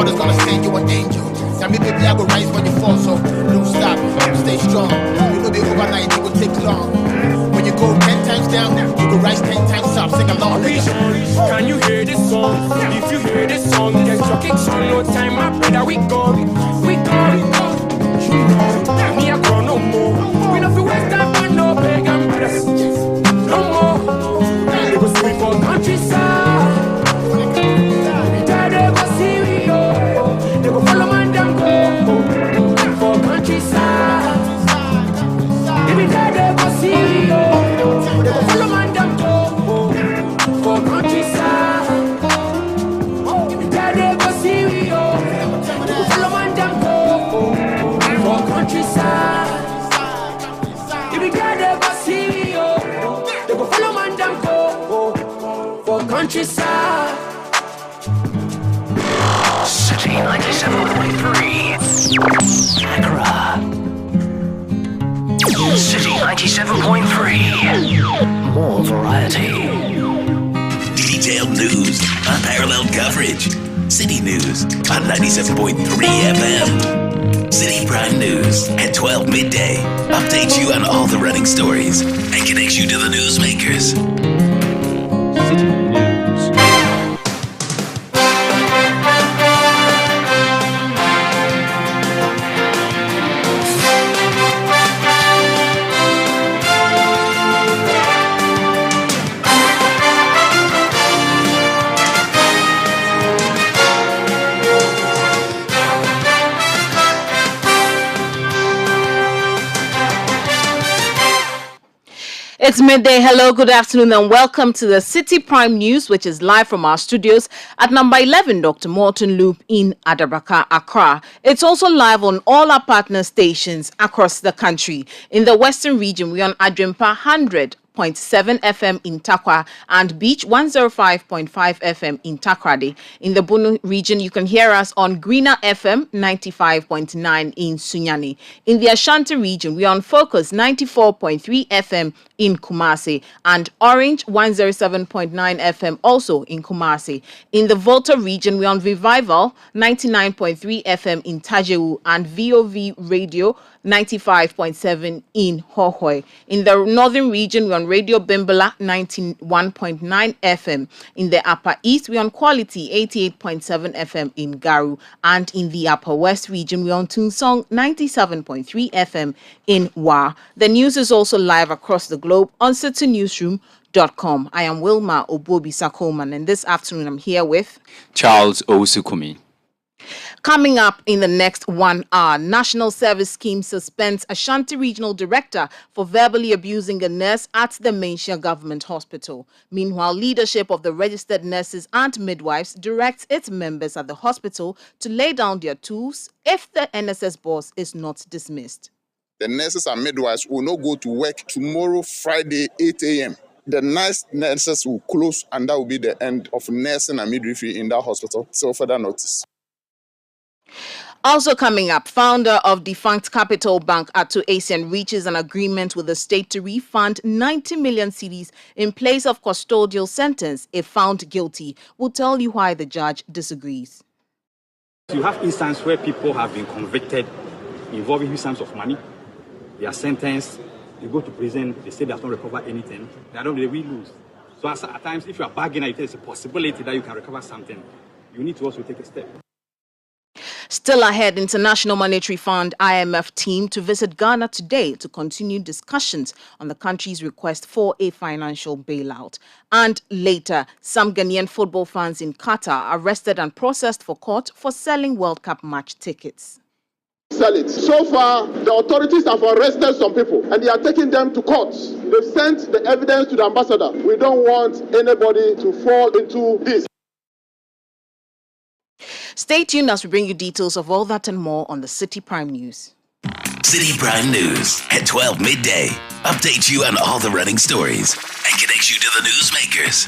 God is gonna send you an angel. Tell me, baby, I go rise when you fall, so don't stop, stay strong. You know, be overnight, it will take long. When you go 10 times down, you go rise 10 times up. Sing along, nigga. Can you hear this song? If you hear this song, get your kicks on. No time, my brother, we go. We go. Me, I go no more. We don't feel waste time for no pagan press. No more. They go see for countryside. They go see we go. They go follow man them go. For countryside. If we die, they go see we go. They go follow man them go. For countryside. If we die, they go see we go. They go follow man them go. For countryside. If we die, they go see we go. They go follow man them go. For countryside. City 97.3 Accra. City 97.3. More variety. Detailed news, unparalleled coverage. City News on 97.3 FM. Citi Prime News at 12 midday. Updates you on all the running stories and connects you to the newsmakers. City News. It's midday. Hello, good afternoon, and welcome to the Citi Prime News, which is live from our studios at number 11 Dr. Morton Loop in Adabraka, Accra. It's also live on all our partner stations across the country. In the Western region, we're on Adwempa 100.7 FM in Takwa and Beach 105.5 FM in Takrady. In the Bunu region, you can hear us on Greener FM 95.9 in Sunyani. In the Ashanti region, we are on Focus 94.3 FM in Kumasi and Orange 107.9 FM also in Kumasi. In the Volta region, we're on Revival 99.3 FM in Tajewu and VOV Radio 95.7 in Hohoi. In the northern region, we're on Radio Bimbala 91.9 FM. In the upper east, we're on Quality 88.7 FM in Garu. And in the upper west region, we're on Tunsong 97.3 FM in Wa. The news is also live across the globe on citinewsroom.com. I am Wilma Obobi Sakoman, and this afternoon I'm here with Charles Osukumi. Coming up in the next 1 hour, National Service Scheme suspends Ashanti Regional Director for verbally abusing a nurse at the Menchia Government Hospital. Meanwhile, leadership of the registered nurses and midwives directs its members at the hospital to lay down their tools if the NSS boss is not dismissed. The nurses and midwives will not go to work tomorrow, Friday, 8 a.m. The nurses will close, and that will be the end of nursing and midwifery in that hospital till further notice. Also coming up, founder of defunct Capital Bank, Ato Asian, reaches an agreement with the state to refund 90 million cedis in place of custodial sentence if found guilty. We'll tell you why the judge disagrees. You have instances where people have been convicted involving huge sums of money. They are sentenced, they go to prison, they say they have not recovered anything. They will lose. So at times, if you are bargaining, there's a possibility that you can recover something. You need to also take a step. Still ahead, International Monetary Fund IMF team to visit Ghana today to continue discussions on the country's request for a financial bailout. And later, some Ghanaian football fans in Qatar arrested and processed for court for selling World Cup match tickets. Sell it. So far, the authorities have arrested some people and they are taking them to court. They've sent the evidence to the ambassador. We don't want anybody to fall into this. Stay tuned as we bring you details of all that and more on the Citi Prime News. Citi Prime News at 12 midday. Updates you on all the running stories and connects you to the newsmakers.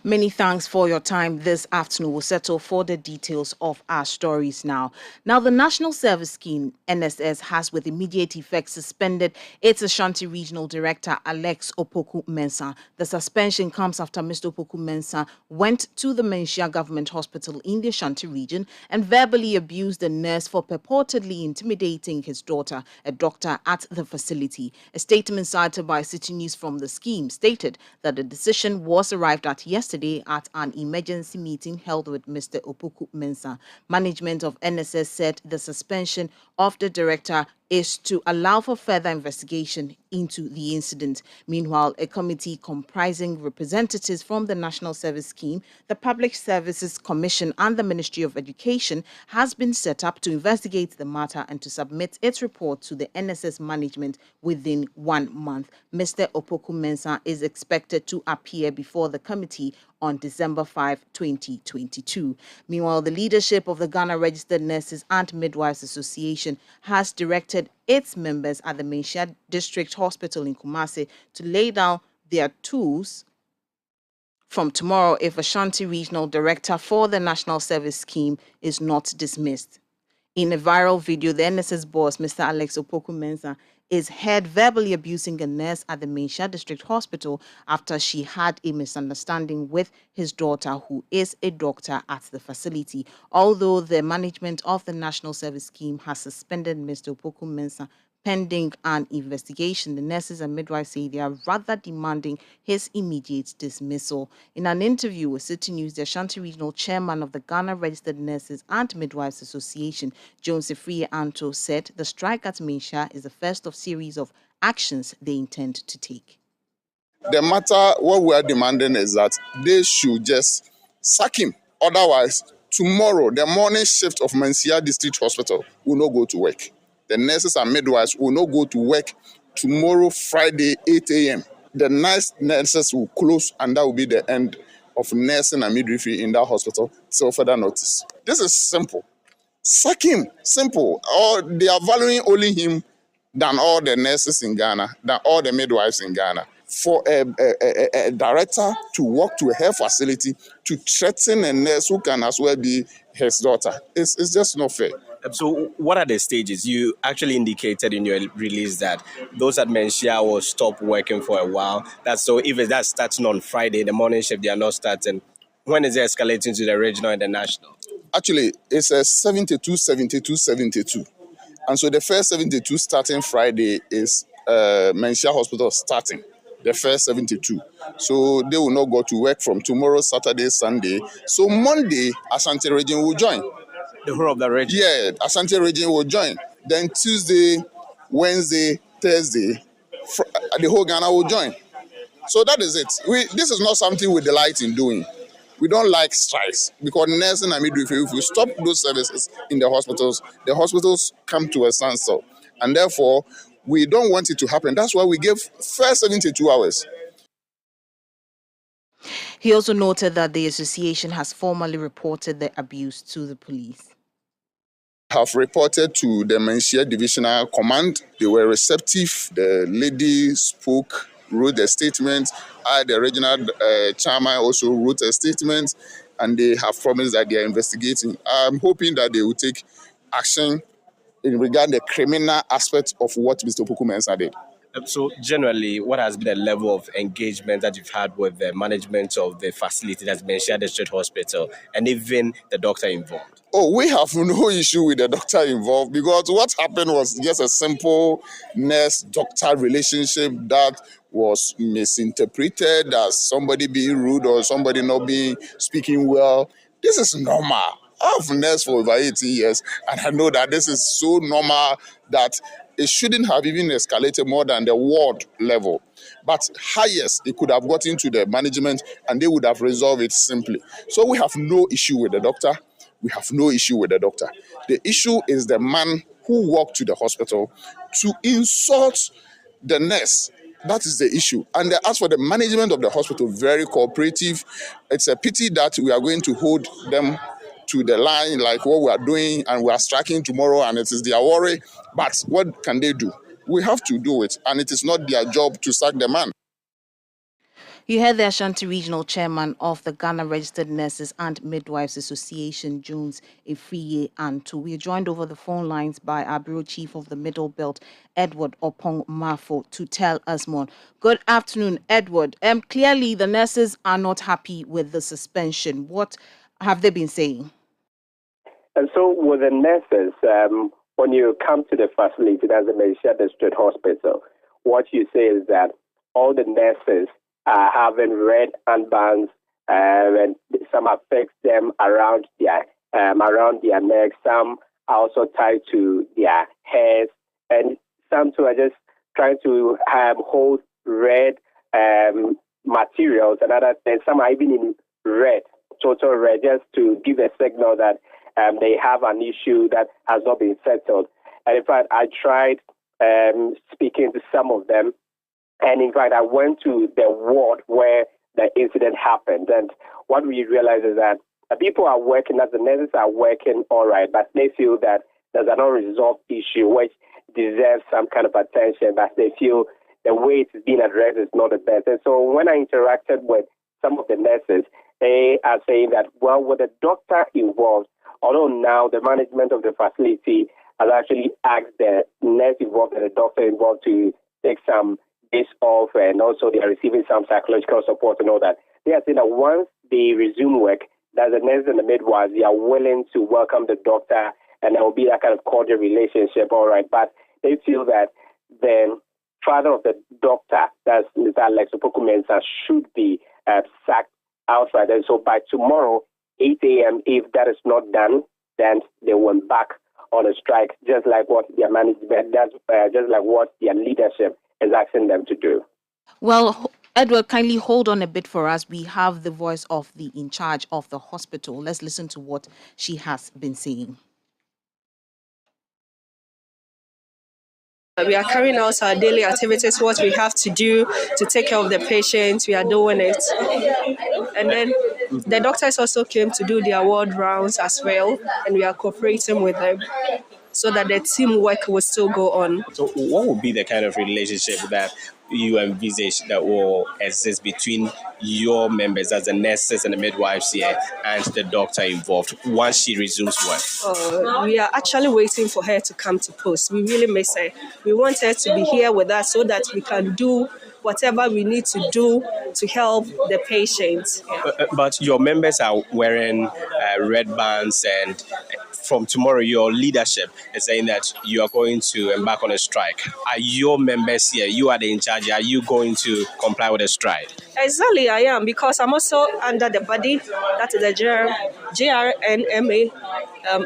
Many thanks for your time this afternoon. We'll settle for the details of our stories now. Now, the National Service Scheme, NSS, has with immediate effect suspended its Ashanti Regional Director, Alex Opoku-Mensah. The suspension comes after Mr. Opoku-Mensah went to the Menchia Government Hospital in the Ashanti region and verbally abused the nurse for purportedly intimidating his daughter, a doctor at the facility. A statement cited by Citi News from the scheme stated that the decision was arrived at yesterday at an emergency meeting held with Mr. Opoku-Mensah. Management of NSS said the suspension of the director is to allow for further investigation into the incident. Meanwhile, a committee comprising representatives from the National Service Scheme, the Public Services Commission and the Ministry of Education has been set up to investigate the matter and to submit its report to the NSS management within 1 month. Mr. Opoku-Mensah is expected to appear before the committee on December 5, 2022. Meanwhile, the leadership of the Ghana Registered Nurses and Midwives Association has directed its members at the Menchia District Hospital in Kumasi to lay down their tools from tomorrow if Ashanti Regional Director for the National Service Scheme is not dismissed. In a viral video, the NSS boss, Mr. Alex Opoku-Mensah, is heard verbally abusing a nurse at the Menchia District Hospital after she had a misunderstanding with his daughter, who is a doctor at the facility. Although the management of the National Service Scheme has suspended Mr. Opoku-Mensah pending an investigation, the nurses and midwives say they are rather demanding his immediate dismissal. In an interview with Citi News, the Ashanti Regional Chairman of the Ghana Registered Nurses and Midwives Association, Jones Efriye Anto, said the strike at Menchia is the first of series of actions they intend to take. The matter, what we are demanding is that they should just sack him. Otherwise, tomorrow, the morning shift of Menchia District Hospital will not go to work. The nurses and midwives will not go to work tomorrow, Friday, 8 a.m. The night nurses will close, and that will be the end of nursing and midwifery in that hospital till further notice. This is simple. Sack him. Simple. Or they are valuing only him than all the nurses in Ghana, than all the midwives in Ghana. For a director to walk to her facility to threaten a nurse who can as well be his daughter, it's just not fair. So what are the stages? You actually indicated in your release that those at Menchia will stop working for a while. So if that's starting on Friday, the morning shift, they are not starting. When is it escalating to the regional and the national? Actually, it's a 72, 72, 72. And so the first 72 starting Friday is Menchia Hospital starting. The first 72. So they will not go to work from tomorrow, Saturday, Sunday. So Monday, Ashanti region will join. The whole of the region? Yeah, Ashanti region will join. Then Tuesday, Wednesday, Thursday, the whole Ghana will join. So that is it. This is not something we delight in doing. We don't like strikes because nursing and midwifery, if we stop those services in the hospitals come to a standstill. And therefore, we don't want it to happen. That's why we give first 72 hours. He also noted that the association has formally reported the abuse to the police. Have reported to the Menchia Divisional Command. They were receptive. The lady spoke, wrote a statement. The regional chairman also wrote a statement, and they have promised that they are investigating. I'm hoping that they will take action in regard to the criminal aspect of what Mr. Opoku-Mensah did. So generally, what has been the level of engagement that you've had with the management of the facility that's Menchia District Hospital and even the doctor involved? Oh, we have no issue with the doctor involved because what happened was just a simple nurse-doctor relationship that was misinterpreted as somebody being rude or somebody not speaking well. This is normal. I've nursed for over 18 years, and I know that this is so normal that it shouldn't have even escalated more than the ward level. But highest, it could have gotten to the management, and they would have resolved it simply. So we have no issue with the doctor. We have no issue with the doctor. The issue is the man who walked to the hospital to insult the nurse. That is the issue. And as for the management of the hospital, very cooperative. It's a pity that we are going to hold them to the line like what we are doing, and we are striking tomorrow, and it is their worry. But what can they do? We have to do it, and it is not their job to sack the man. You heard the Ashanti Regional Chairman of the Ghana Registered Nurses and Midwives Association, Jones Efriye Anto. We are joined over the phone lines by our Bureau Chief of the Middle Belt, Edward Opong Mafo, to tell us more. Good afternoon, Edward. Clearly, the nurses are not happy with the suspension. What have they been saying? And so with the nurses, when you come to the facility, that's the Medicare District Hospital, what you say is that all the nurses are having red armbands, and some affects them around their neck. Some are also tied to their hairs, and some too are just trying to hold red materials and other things. Some are even in red, total red, just to give a signal that they have an issue that has not been settled. And in fact, I tried speaking to some of them. And in fact, I went to the ward where the incident happened. And what we realized is that the people are working, as the nurses are working all right, but they feel that there's an unresolved issue which deserves some kind of attention, but they feel the way it's being addressed is not the best. And so when I interacted with some of the nurses, they are saying that, well, with the doctor involved, although now the management of the facility has actually asked the nurse involved and the doctor involved to take some days off, and also they are receiving some psychological support and all that. They are saying that once they resume work, that the nurses and the midwives, they are willing to welcome the doctor, and there will be that kind of cordial relationship, all right. But they feel that the father of the doctor, that's Mr. Alex Opoku-Mensah, should be sacked outside. And so by tomorrow, 8 a.m., if that is not done, then they will back on a strike, just like what their management does, just like what their leadership is asking them to do. Well, Edward, kindly hold on a bit for us. We have the voice of the in charge of the hospital. Let's listen to what she has been saying. We are carrying out our daily activities, what we have to do to take care of the patients. We are doing it. And then the doctors also came to do their ward rounds as well, and we are cooperating with them so that the teamwork will still go on. So what would be the kind of relationship that you envisage that will exist between your members as the nurses and the midwives here and the doctor involved once she resumes work? We are actually waiting for her to come to post. We really miss her. We want her to be here with us so that we can do whatever we need to do to help the patients. But your members are wearing red bands, and from tomorrow your leadership is saying that you are going to embark on a strike. Are your members here? You are the in charge. Are you going to comply with the strike? Exactly, I am, because I'm also under the body, that is the JRNMA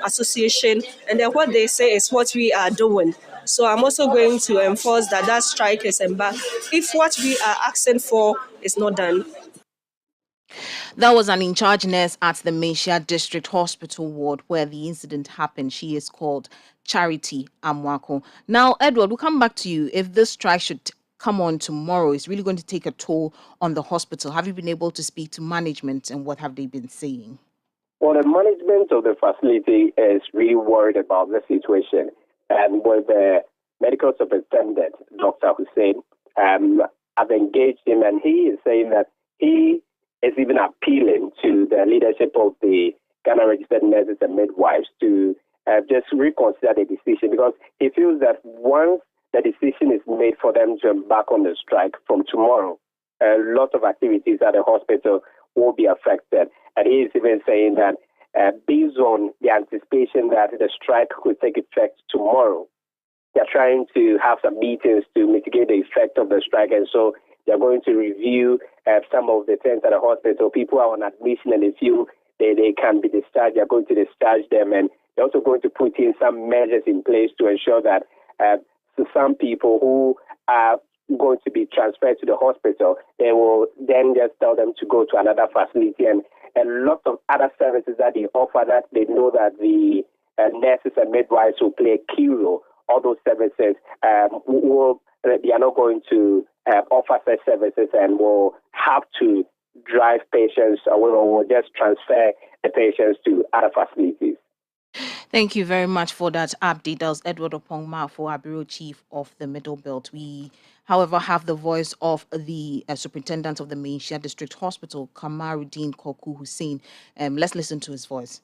association, and then what they say is what we are doing. So I'm also going to enforce that strike is embarked if what we are asking for is not done. That was an in-charge nurse at the Medicare District Hospital ward where the incident happened. She is called Charity Amwako. Now, Edward, we'll come back to you. If this strike should come on tomorrow, it's really going to take a toll on the hospital. Have you been able to speak to management, and what have they been saying? Well, the management of the facility is really worried about the situation. And with the medical superintendent, Dr. Hussein, I've engaged him, and he is saying that he is even appealing to the leadership of the Ghana Registered Nurses and Midwives to just reconsider the decision, because he feels that once the decision is made for them to embark on the strike from tomorrow, a lot of activities at the hospital will be affected. And he is even saying that based on the anticipation that the strike could take effect tomorrow, they're trying to have some meetings to mitigate the effect of the strike. And so they're going to review some of the things at the hospital. People are on admission, and they feel they can be discharged. They're going to discharge them. And they're also going to put in some measures in place to ensure that some people who are going to be transferred to the hospital, they will then just tell them to go to another facility. And a lot of other services that they offer, that they know that the nurses and midwives will play a key role. All those services they are not going to offer such services, and will have to drive patients away, or will just transfer the patients to other facilities. Thank you very much for that update. That was Edward Opong Mafo, our Bureau Chief of the Middle Belt. We however, have the voice of the superintendent of the Mainshia District Hospital, Kamaruddin Koku Hussein. Let's listen to his voice.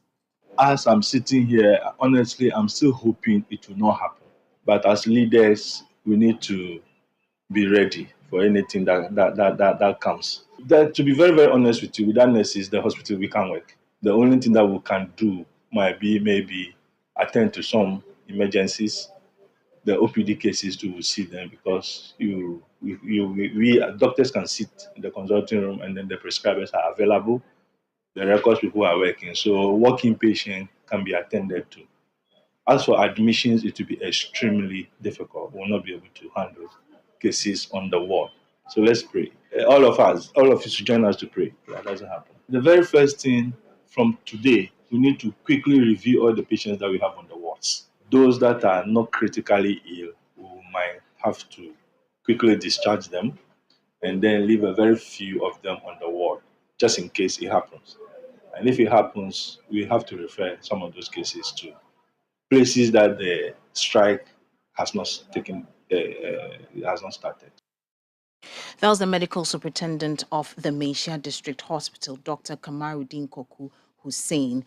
As I'm sitting here, honestly, I'm still hoping it will not happen. But as leaders, we need to be ready for anything that comes. That, to be very, very honest with you, without nurses, the hospital, we can't work. The only thing that we can do might be maybe attend to some emergencies, the OPD cases to see them, because we doctors can sit in the consulting room and then the prescribers are available. The records people are working, so walking patient can be attended to. As for admissions, it will be extremely difficult. We will not be able to handle cases on the ward. So let's pray. All of you should join us to pray. That doesn't happen. The very first thing from today, we need to quickly review all the patients that we have on the wards. Those that are not critically ill, we might have to quickly discharge them and then leave a very few of them on the ward, just in case it happens. And if it happens, we have to refer some of those cases to places that the strike has not has not started. That was the medical superintendent of the Mainshia District Hospital, Dr. Kamaruddin Koku Hussein.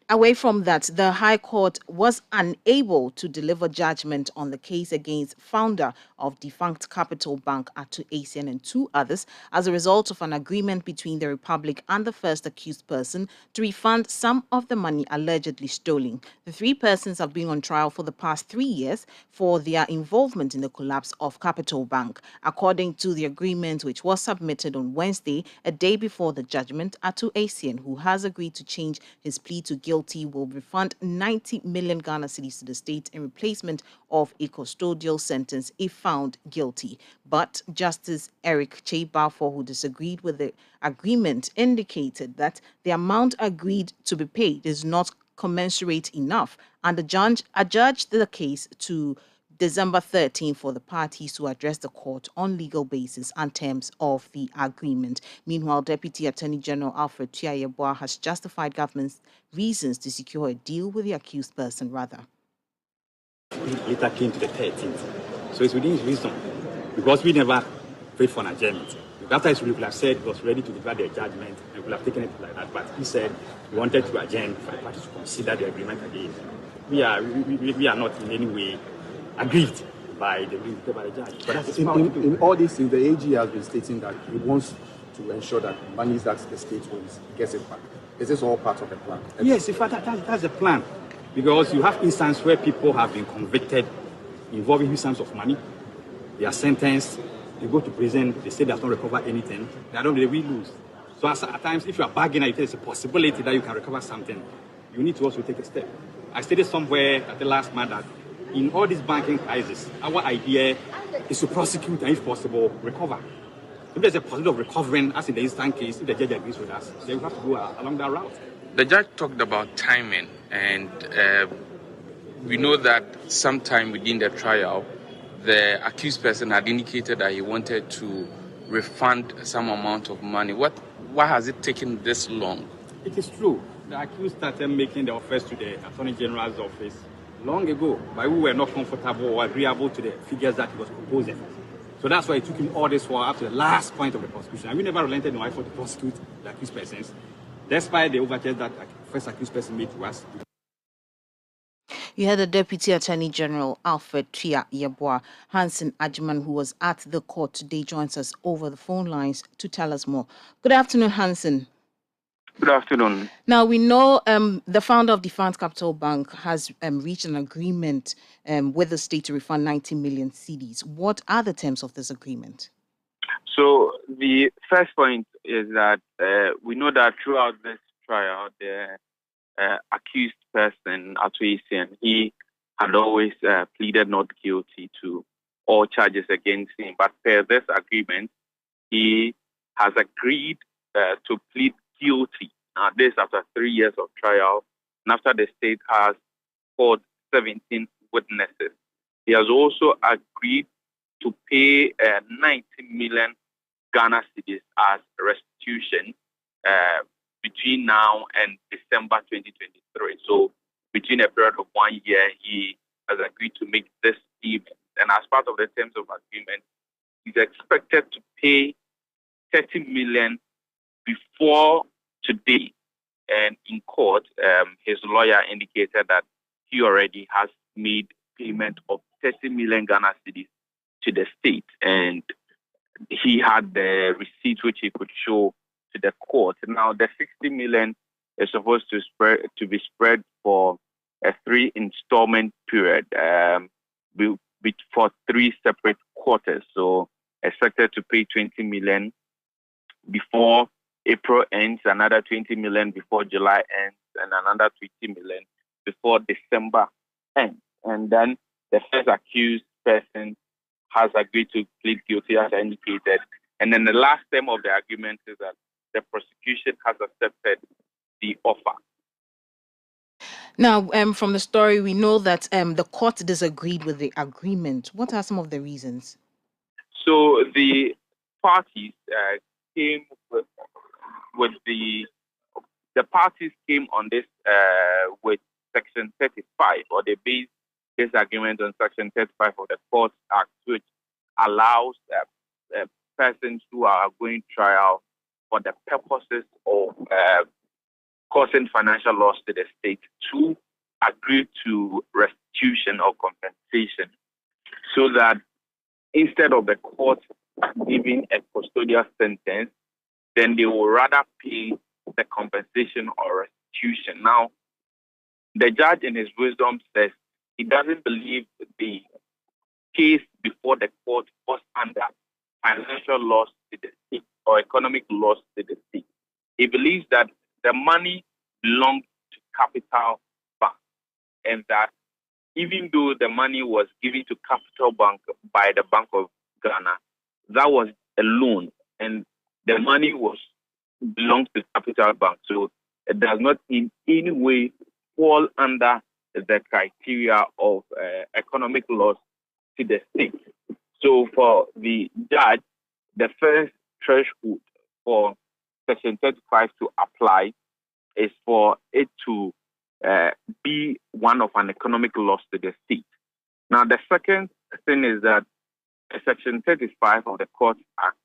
Away from that, the High Court was unable to deliver judgment on the case against founder of defunct Capital Bank, Atu Asian, and two others as a result of an agreement between the Republic and the first accused person to refund some of the money allegedly stolen. The three persons have been on trial for the past 3 years for their involvement in the collapse of Capital Bank. According to the agreement, which was submitted on Wednesday, a day before the judgment, Atu Asian, who has agreed to change his plea to guilty, will refund 90 million Ghana cedis to the state in replacement of a custodial sentence if found guilty. But Justice Eric Balfour, who disagreed with the agreement, indicated that the amount agreed to be paid is not commensurate enough, and the judge adjudged the case to December 13 for the parties to address the court on legal basis and terms of the agreement. Meanwhile, Deputy Attorney General Alfred Tuah has justified government's reasons to secure a deal with the accused person rather. Later came to the 13th. So it's within his wisdom, because we never prayed for an adjournment. After his could have said he was ready to declare the judgment and could have taken it like that, but he said he wanted to adjourn for the parties to consider the agreement again. We are not in any way aggrieved by the ruling by the judge. But in all this, the AG has been stating that he wants to ensure that money that the state owns gets it back. Is this all part of the plan? Yes, in fact, that's the plan. Because you have instances where people have been convicted involving huge sums of money. They are sentenced, they go to prison, they say they have not recovered anything. They will lose. So at times, if you are bargaining, there's a possibility that you can recover something, you need to also take a step. I stated somewhere at the last month that in all this banking crisis, our idea is to prosecute and, if possible, recover. If there's a possibility of recovering, as in the instant case, if the judge agrees with us, then we have to go along that route. The judge talked about timing, and we know that sometime within the trial, the accused person had indicated that he wanted to refund some amount of money. Why has it taken this long? It is true. The accused started making the offers to the Attorney General's office long ago, but we were not comfortable or agreeable to the figures that he was proposing. So that's why it took him all this while up to the last point of the prosecution. And we never relented in our effort to prosecute the accused persons, despite the overtures that the first accused person made to us. You had the Deputy Attorney General Alfred Tuah Hansen Ajiman, who was at the court today, joins us over the phone lines to tell us more. Good afternoon, Hansen. Good afternoon. Now, we know the founder of Defunct Capital Bank has reached an agreement with the state to refund 90 million cedis. What are the terms of this agreement? So the first point is that we know that throughout this trial, the accused person, Atu Asian, he had always pleaded not guilty to all charges against him. But per this agreement, he has agreed to plead guilty. Now, this after 3 years of trial, and after the state has called 17 witnesses. He has also agreed to pay 90 million Ghana cedis as restitution between now and December 2023. So, between a period of 1 year, he has agreed to make this payment. And as part of the terms of agreement, is expected to pay 30 million before today. And in court, his lawyer indicated that he already has made payment of 30 million Ghana cedis to the state, and he had the receipt which he could show to the court. Now, the 60 million is supposed to be spread for a 3 installment period for 3 separate quarters. So, expected to pay 20 million before April ends, another 20 million before July ends, and another 20 million before December ends. And then the first accused person has agreed to plead guilty, as I indicated. And then the last term of the agreement is that the prosecution has accepted the offer. Now, from the story, we know that the court disagreed with the agreement. What are some of the reasons? So the parties came with the parties came on this with Section 35, or they based this agreement on Section 35 of the Courts Act, which allows persons who are going trial for the purposes of causing financial loss to the state to agree to restitution or compensation, so that instead of the court giving a custodial sentence, then they will rather pay the compensation or restitution. Now, the judge in his wisdom says he doesn't believe the case before the court was under financial loss to the state or economic loss to the state. He believes that the money belonged to Capital Bank, and that even though the money was given to Capital Bank by the Bank of Ghana, that was a loan, and the money belongs to Capital Bank. So it does not in any way fall under the criteria of economic loss to the state. So for the judge, the first threshold for Section 35 to apply is for it to be one of an economic loss to the state. Now, the second thing is that Section 35 of the Court Act,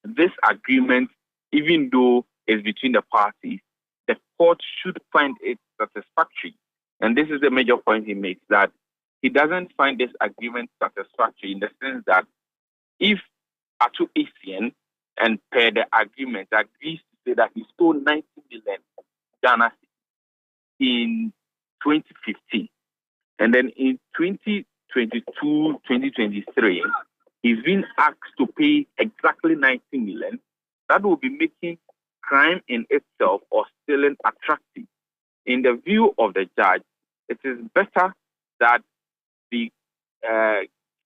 this agreement, even though it's between the parties, the court should find it satisfactory. And this is the major point he makes, that he doesn't find this agreement satisfactory in the sense that if Atu Asian and per the agreement agrees to say that he stole 90 million Ghana in 2015, and then in 2022-2023, he's been asked to pay exactly 90 million, that will be making crime in itself or stealing attractive. In the view of the judge, it is better that the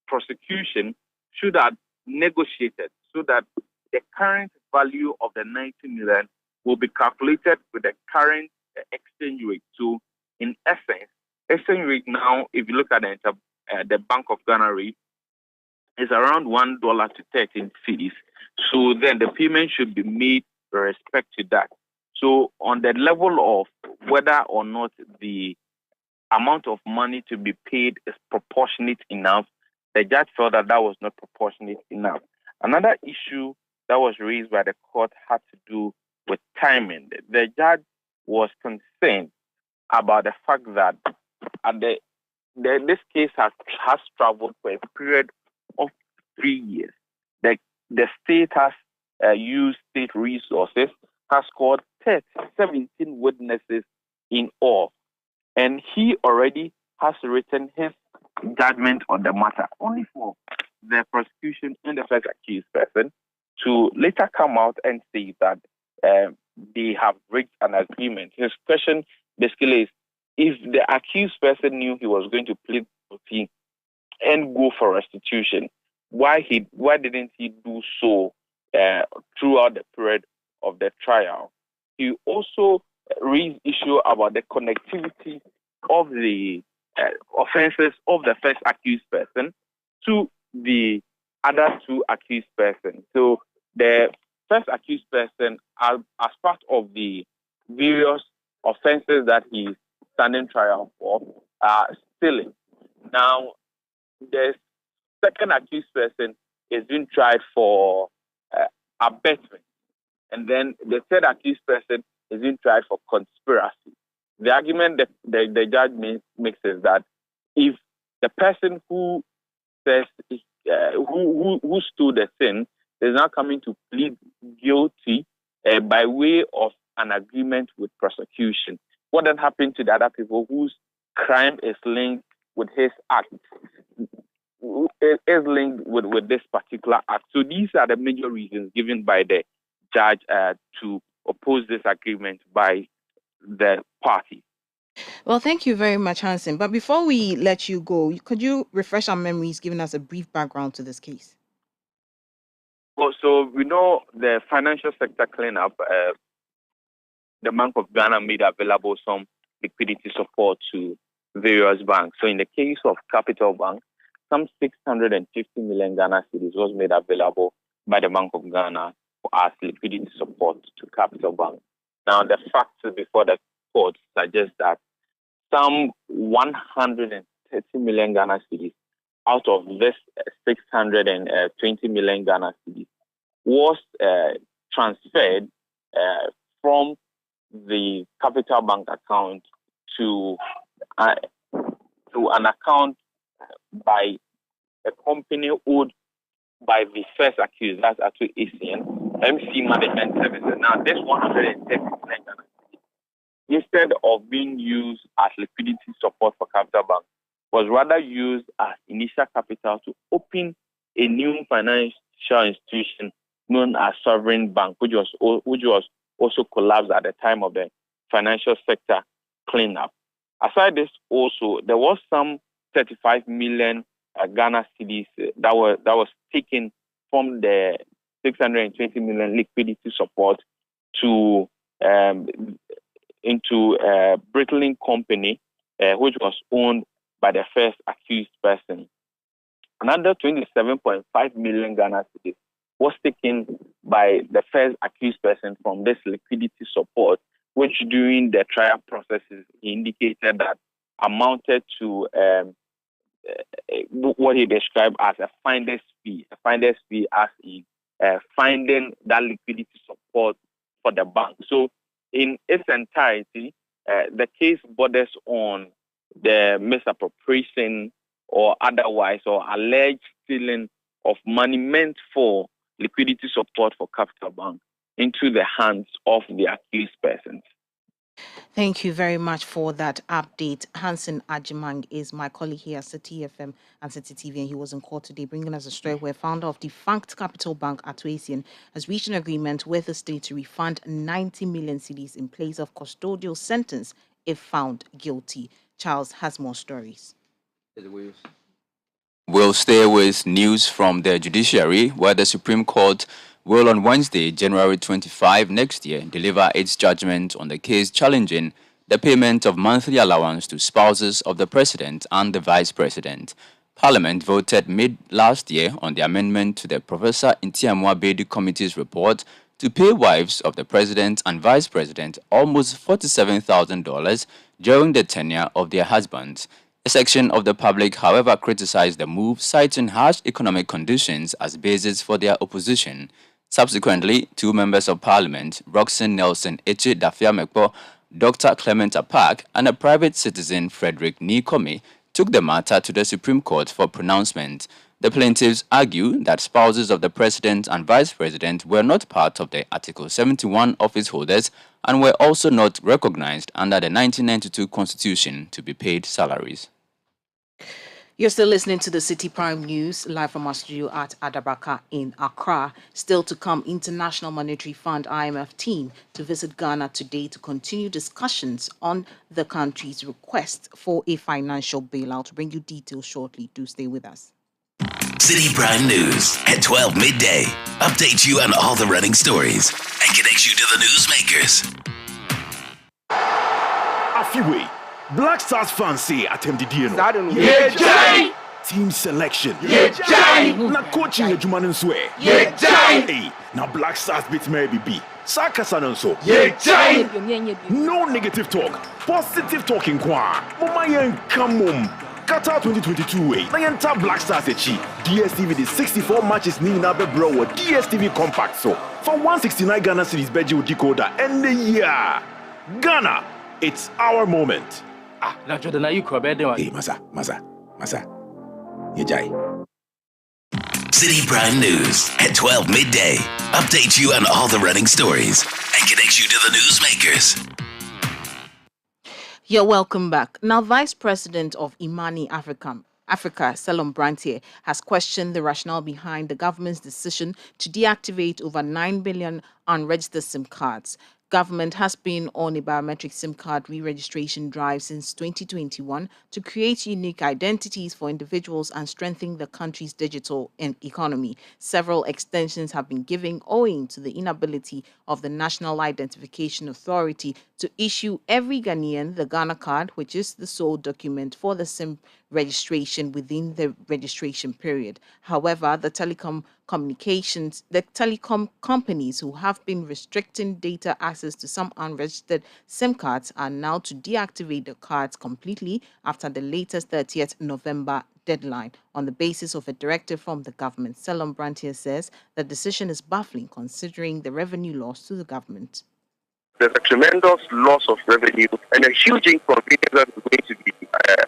prosecution should have negotiated so that the current value of the 90 million will be calculated with the current exchange rate. So, in essence, exchange rate now, if you look at the Bank of Ghana rate, is around $1 to 13 cedis. So then the payment should be made with respect to that. So on the level of whether or not the amount of money to be paid is proportionate enough, the judge felt that that was not proportionate enough. Another issue that was raised by the court had to do with timing. The judge was concerned about the fact that this case has traveled for a period of 3 years. The state has used state resources, has called 17 witnesses in all, and he already has written his judgment on the matter, only for the prosecution and the first accused person to later come out and say that they have reached an agreement. His question basically is, if the accused person knew he was going to plead guilty and go for restitution, why didn't he do so throughout the period of the trial? He also raised issue about the connectivity of the offenses of the first accused person to the other two accused persons. So the first accused person, as part of the various offenses that he's standing trial for, stealing. Now, the second accused person is being tried for abetment. And then the third accused person is being tried for conspiracy. The argument that the judge makes is that if the person who says who stole the sin is now coming to plead guilty by way of an agreement with prosecution, what then happened to the other people whose crime is linked with his act? Is linked with this particular act. So these are the major reasons given by the judge to oppose this agreement by the party. Well, thank you very much, Hansen. But before we let you go, could you refresh our memories, giving us a brief background to this case? Well, so we know the financial sector cleanup, the Bank of Ghana made available some liquidity support to various banks. So in the case of Capital Bank, some 650 million Ghana cedis was made available by the Bank of Ghana as liquidity support to Capital Bank. Now, the facts before the court suggest that some 130 million Ghana cedis out of this 620 million Ghana cedis was transferred from the Capital Bank account to an account by a company owed by the first accused, that's actually ACN, MC Management Services. Now, this 130 million, instead of being used as liquidity support for Capital Bank, was rather used as initial capital to open a new financial institution known as Sovereign Bank, which was also collapsed at the time of the financial sector cleanup. Aside this, also there was some 35 million Ghana cedis that was taken from the 620 million liquidity support to into Brittling Company, which was owned by the first accused person. Another 27.5 million Ghana cedis was taken by the first accused person from this liquidity support, which during the trial processes he indicated that amounted to what he described as a finder's fee as in finding that liquidity support for the bank. So in its entirety, the case borders on the misappropriation or otherwise or alleged stealing of money meant for liquidity support for Capital Bank into the hands of the accused persons. Thank you very much for that update. Hansen Ajimang is my colleague here at Citi FM and Citi TV, and he was in court today bringing us a story where founder of defunct Capital Bank, Atuasian, has reached an agreement with the state to refund 90 million cedis in place of custodial sentence if found guilty. Charles has more stories. We'll stay with news from the judiciary, where the Supreme Court will on Wednesday, January 25 next year, deliver its judgment on the case challenging the payment of monthly allowance to spouses of the President and the Vice President. Parliament voted mid-last year on the amendment to the Professor Ntiamwa Bedu Committee's report to pay wives of the President and Vice President almost $47,000 during the tenure of their husbands. A section of the public, however, criticized the move, citing harsh economic conditions as basis for their opposition. Subsequently, two members of Parliament, Roxanne Nelson Eche Dafiamekpo, Dr. Clement Apak, and a private citizen, Frederick Nikome, took the matter to the Supreme Court for pronouncement. The plaintiffs argue that spouses of the President and Vice President were not part of the Article 71 office holders and were also not recognized under the 1992 Constitution to be paid salaries. You're still listening to the Citi Prime News, live from our studio at Adabraka in Accra. Still to come, International Monetary Fund IMF team to visit Ghana today to continue discussions on the country's request for a financial bailout. To bring you details shortly. Do stay with us. Citi Prime News at 12 midday updates you on all the running stories and connects you to the newsmakers. Afiwe, Black Stars fans say Atemdidieno. Yeah, Jai! Team selection. Yeah, Jai! Na coaching Ejumanen swear. Yeah, Jai! Hey, now Black Stars bit maybe be. Saka Sanonso. Yeah, Jai! No negative talk. Positive talking kwa. Mama yen kamum. Qatar 2022 way. Na enter Black Stars echi. DSTV the 64 matches ni na be bro with DSTV compact so. For 169 Ghana cedis beji decoder and the year. Ghana, it's our moment. Na Jordan, are you correct? Hey, Masa. Yejai. Citi Prime News at 12 midday. Update you on all the running stories and connect you to the newsmakers. You're welcome back. Now, Vice President of Imani Africa, Selom Brantier, has questioned the rationale behind the government's decision to deactivate over 9 billion unregistered SIM cards. Government has been on a biometric SIM card re-registration drive since 2021 to create unique identities for individuals and strengthen the country's digital economy. Several extensions have been given owing to the inability of the National Identification Authority to issue every Ghanaian the Ghana card, which is the sole document for the SIM registration within the registration period. However, the telecom companies who have been restricting data access to some unregistered SIM cards are now to deactivate the cards completely after the latest 30th November deadline on the basis of a directive from the government. Selom Brantier says the decision is baffling considering the revenue loss to the government. There's a tremendous loss of revenue and a huge inconvenience that is going to be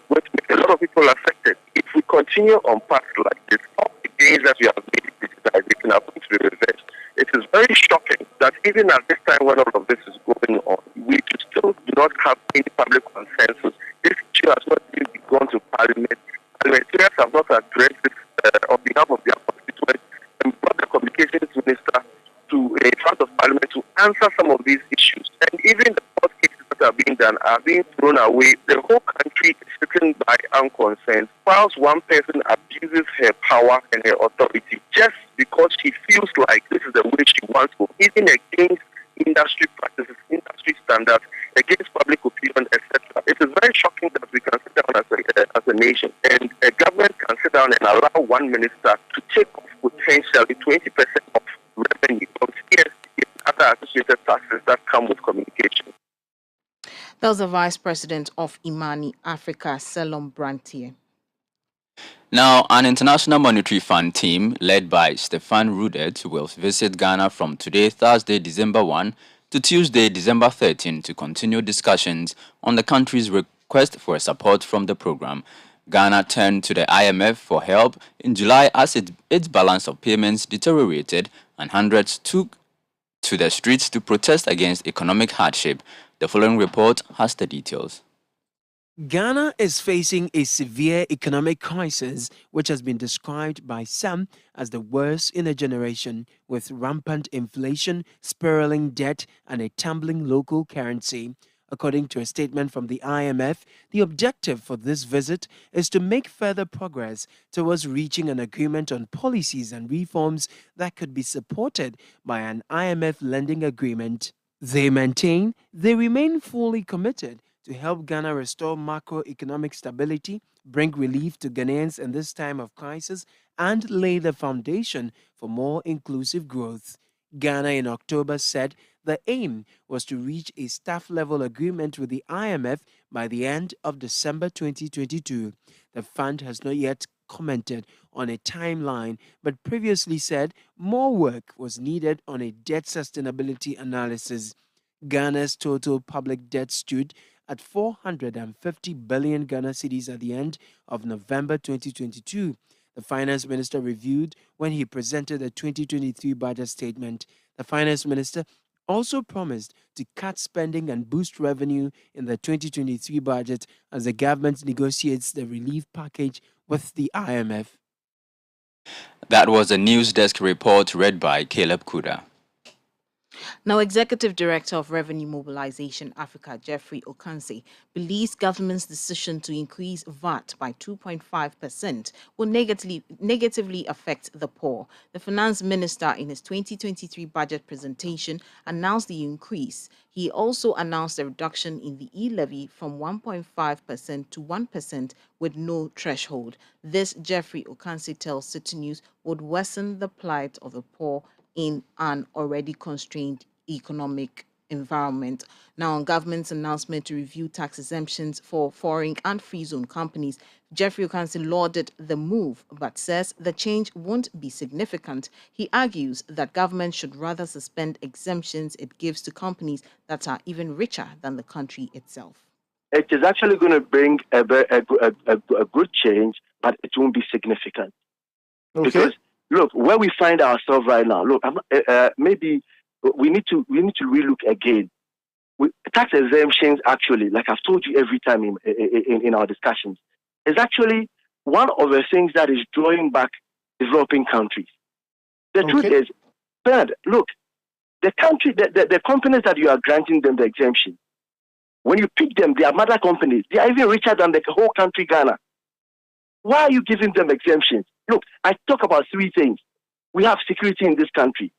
going to make a lot of people affected. If we continue on paths like this, all the gains that we have made in digitization are going to be reversed. It is very shocking that even at this time when all of this is going on, we still do not have any public consensus. This issue has not even gone to Parliament. Parliamentarians have not addressed this on behalf of their constituents and brought the communications minister to in front of Parliament to answer some of these issues. And even the court cases that are being done are being thrown away. The whole country is sitting by unconsent whilst one person abuses her power and her authority just because she feels like this is the way she wants to, even against industry practices, industry standards, against public opinion, etc. It is very shocking that we can sit down as a nation and a government can sit down and allow one minister to take off potentially 20% of revenue from CST and other associated taxes that come with communication. That was the Vice President of Imani Africa, Selom Brantier. Now, an International Monetary Fund team led by Stefan Rudet will visit Ghana from today, Thursday, December 1 to Tuesday, December 13 to continue discussions on the country's request for support from the program. Ghana turned to the IMF for help in July as its balance of payments deteriorated and hundreds took to the streets to protest against economic hardship. The following report has the details. Ghana is facing a severe economic crisis, which has been described by some as the worst in a generation, with rampant inflation, spiraling debt, and a tumbling local currency. According to a statement from the IMF, the objective for this visit is to make further progress towards reaching an agreement on policies and reforms that could be supported by an IMF lending agreement. They maintain they remain fully committed to help Ghana restore macroeconomic stability, bring relief to Ghanaians in this time of crisis, and lay the foundation for more inclusive growth. Ghana in October said the aim was to reach a staff-level agreement with the IMF by the end of December 2022. The fund has not yet commented on a timeline, but previously said more work was needed on a debt sustainability analysis. Ghana's total public debt stood at 450 billion Ghana cedis at the end of November 2022. The finance minister reviewed when he presented the 2023 budget statement. The finance minister also promised to cut spending and boost revenue in the 2023 budget as the government negotiates the relief package with the IMF. That was a news desk report read by Caleb Kuda. Now, Executive Director of Revenue Mobilization Africa, Jeffrey Okansi, believes government's decision to increase VAT by 2.5% will negatively affect the poor. The finance minister, in his 2023 budget presentation, announced the increase. He also announced a reduction in the e-levy from 1.5% to 1% with no threshold. This, Jeffrey Okansi tells Citi News, would worsen the plight of the poor in an already constrained economic environment. Now, on government's announcement to review tax exemptions for foreign and free zone companies, Jeffrey Okansi lauded the move, but says the change won't be significant. He argues that government should rather suspend exemptions it gives to companies that are even richer than the country itself. It is actually going to bring a good change, but it won't be significant. Okay. Because look, where we find ourselves right now, look, maybe we need to relook again. Tax exemptions, actually, like I've told you every time in our discussions, is actually one of the things that is drawing back developing countries. The truth is, Bernard, look, the companies that you are granting them the exemption, when you pick them, they are mother companies. They are even richer than the whole country, Ghana. Why are you giving them exemptions? Look, I talk about three things. We have security in this country.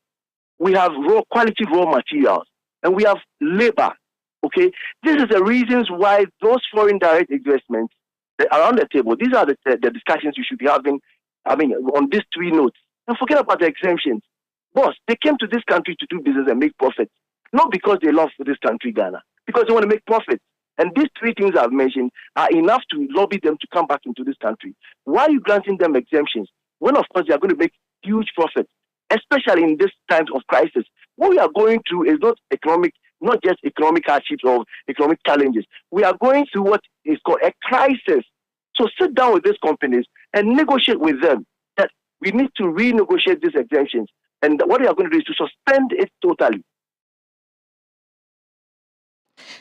We have quality raw materials. And we have labor. Okay? This is the reasons why those foreign direct investments that are on the table, these are the discussions you should be having, on these three notes. And forget about the exemptions. Boss, they came to this country to do business and make profits. Not because they love this country, Ghana. Because they want to make profits. And these three things I've mentioned are enough to lobby them to come back into this country. Why are you granting them exemptions? When, of course, they are going to make huge profits, especially in this times of crisis. What we are going through is not just economic hardships or economic challenges. We are going through what is called a crisis. So sit down with these companies and negotiate with them that we need to renegotiate these exemptions. And what we are going to do is to suspend it totally.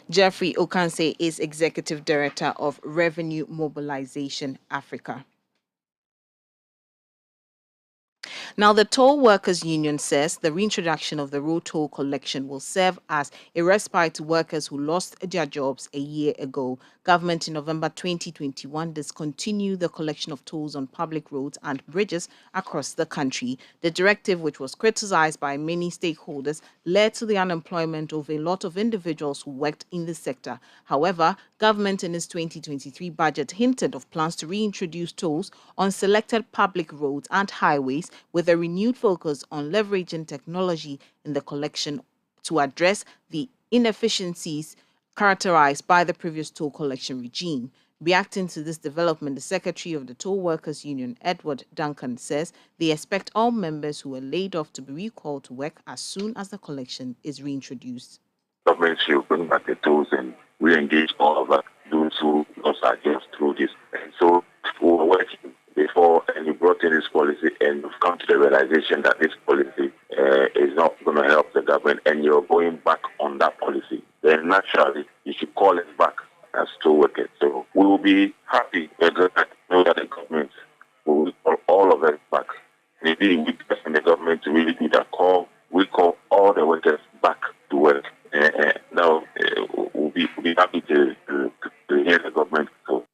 Jeffrey Okansi is Executive Director of Revenue Mobilization Africa. Now, the Toll Workers Union says the reintroduction of the road toll collection will serve as a respite to workers who lost their jobs a year ago. Government in November 2021 discontinued the collection of tolls on public roads and bridges across the country. The directive, which was criticized by many stakeholders, led to the unemployment of a lot of individuals who worked in the sector. However, government in its 2023 budget hinted of plans to reintroduce tolls on selected public roads and highways with a renewed focus on leveraging technology in the collection to address the inefficiencies characterized by the previous toll collection regime. Reacting to this development, the Secretary of the Toll Workers Union, Edward Duncan, says they expect all members who were laid off to be recalled to work as soon as the collection is reintroduced. Government should bring back the tolls and re-engage all of us, those who lost our jobs through this. And so we were working before, and you brought in this policy, and you've come to the realization that this policy is not going to help the government, and you're going back on that policy, then naturally you should call it back as toll workers. So we will be happy to know that the government will call all of us back. Maybe we press in the government to really do that call. We call all the workers back to work. Now we'll be happy to hear the government call.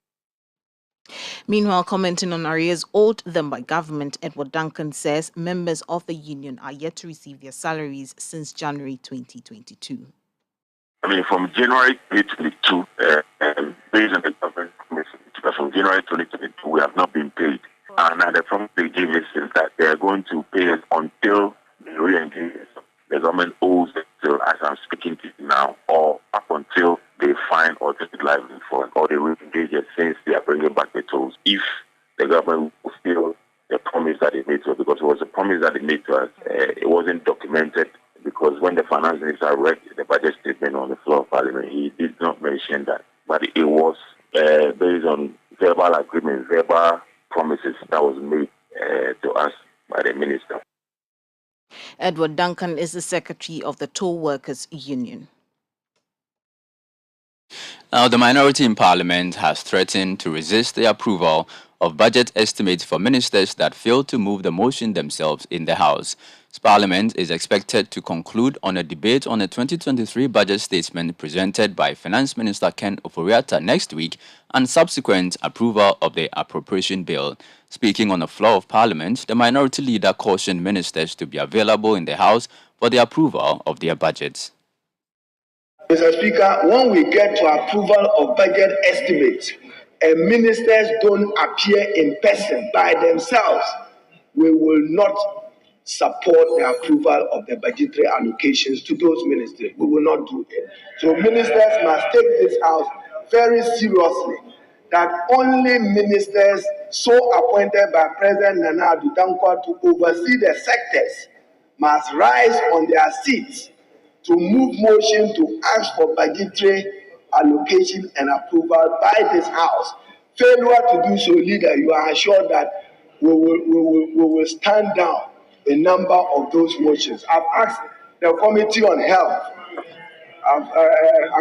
Meanwhile, commenting on arrears owed them by government, Edward Duncan says members of the union are yet to receive their salaries since January 2022. From January 2022, based on the government commission, from January 2022, we have not been paid. And the promise they gave us is that they are going to pay us until they re-engage us. The government owes it till, as I'm speaking to you now, or up until they find alternative livelihood for it, or they re-engage us since they are bringing back the tolls. If the government will fulfill the promise that they made to us, because it was a promise that they made to us, it wasn't documented, because when the finance minister read the budget statement on the floor of Parliament, he did not mention that. But it was based on verbal agreements, verbal promises that was made to us by the minister. Edward Duncan is the Secretary of the Toll Workers Union. Now, the minority in Parliament has threatened to resist the approval of budget estimates for ministers that failed to move the motion themselves in the House. Parliament is expected to conclude on a debate on the 2023 budget statement presented by Finance Minister Ken Ofori-Atta next week and subsequent approval of the appropriation bill. Speaking on the floor of Parliament, the minority leader cautioned ministers to be available in the House for the approval of their budgets. Mr. Speaker, when we get to approval of budget estimates and ministers don't appear in person by themselves, we will not support the approval of the budgetary allocations to those ministers. We will not do it. So ministers must take this house very seriously, that only ministers so appointed by President Nana Addo Dankwa to oversee the sectors must rise on their seats to move motion to ask for budgetary allocation and approval by this house. Failure to do so, leader, you are assured that we will stand down a number of those motions. I've asked the Committee on Health,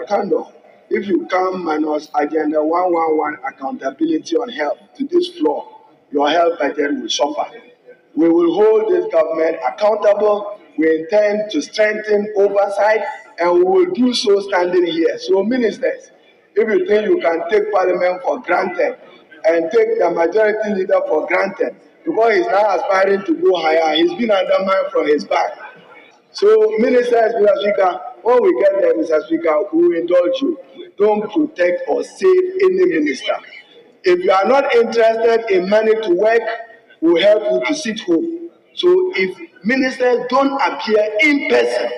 Akando, if you come minus Agenda 111 accountability on health to this floor, your health budget will suffer. We will hold this government accountable. We intend to strengthen oversight, and we will do so standing here. So, ministers, if you think you can take Parliament for granted and take the majority leader for granted, because he's now aspiring to go higher, he's been undermined from his back. So, ministers, Mr. Speaker, when we get there, Mr. Speaker, we will indulge you. Don't protect or save any minister. If you are not interested in money to work, we'll help you to sit home. So, if ministers don't appear in person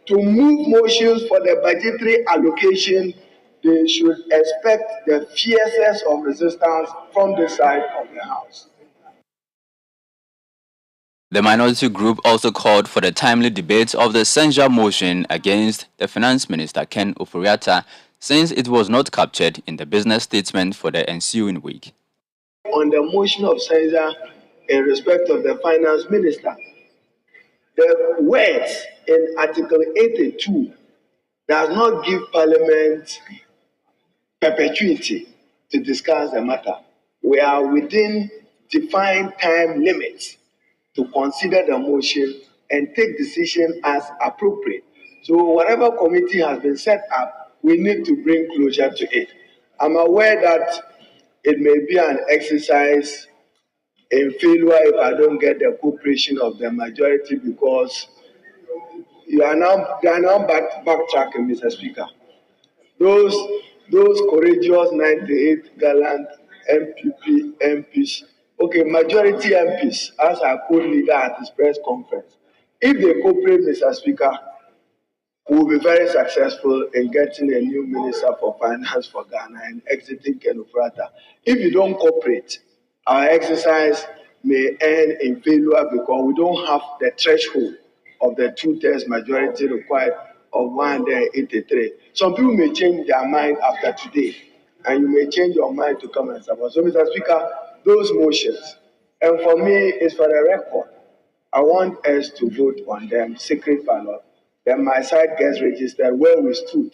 to move motions for the budgetary allocation, they should expect the fiercest of resistance from the side of the House. The minority group also called for the timely debate of the censure motion against the Finance Minister Ken Ofori-Atta, since it was not captured in the business statement for the ensuing week. On the motion of censure in respect of the Finance Minister, the words in Article 82 does not give Parliament perpetuity to discuss the matter. We are within defined time limits to consider the motion and take decision as appropriate. So whatever committee has been set up, we need to bring closure to it. I'm aware that it may be an exercise in failure if I don't get the cooperation of the majority, because they are now backtracking, Mr. Speaker. Those courageous 98 gallant MPs, okay, majority MPs, as our co-leader at his press conference, if they cooperate, Mr. Speaker, we will be very successful in getting a new Minister for Finance for Ghana and exiting Ken Ofori-Atta. If you don't cooperate, our exercise may end in failure because we don't have the threshold of the 2/3 majority required of 183. Some people may change their mind after today, and you may change your mind to come and support. So, Mr. Speaker, those motions, and for me, it's for the record. I want us to vote on them, secret ballot. Then my side gets registered where we stood